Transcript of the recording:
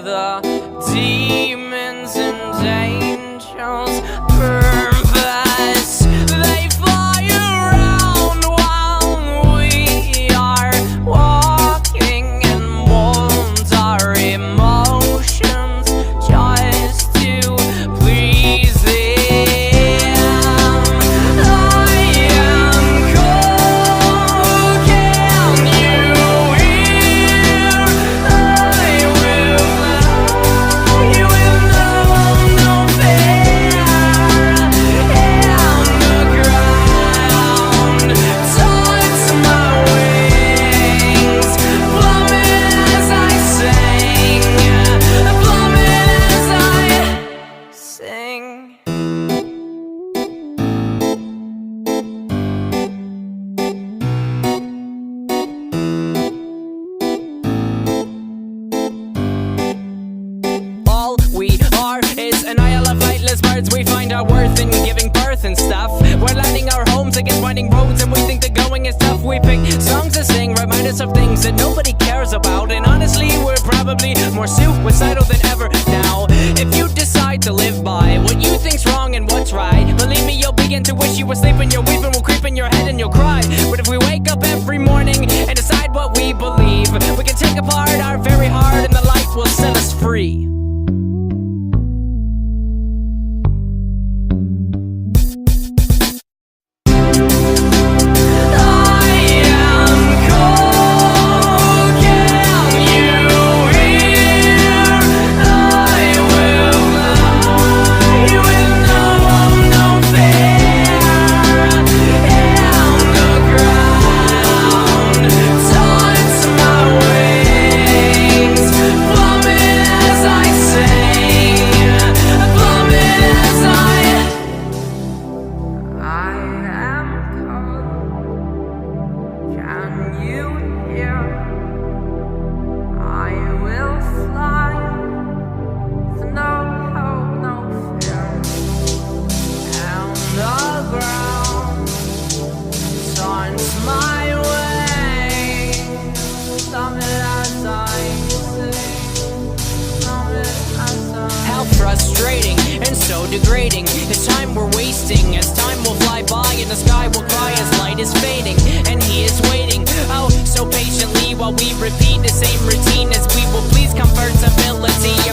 the demons and angels' purpose. They fly around while we are walking and mold our emotions just to please them. I am cold, can you hear? I will fly with no fear, and the ground touch my wings, plummet as I sing, plummet as I sing. All we are is an isle of flightless birds. We find our worth in giving birth and stuff. We're landing our homes against winding roads, and we think the going is tough. We pick songs to sing, remind us of things that nobody cares about. And honestly, we're probably more suicidal than ever now. If you decide to live by what you think's wrong and what's right, believe me, you'll begin to wish you were sleeping. Your weeping will creep in your head and you'll cry. But if we wake up every morning and decide what we believe, we can take apart our very heart and the light will set us free. How frustrating and so degrading is time we're wasting, as time will fly by and the sky will cry as light is fading, and he is waiting, oh, so patiently while we repeat the same routine as we will please comfortability.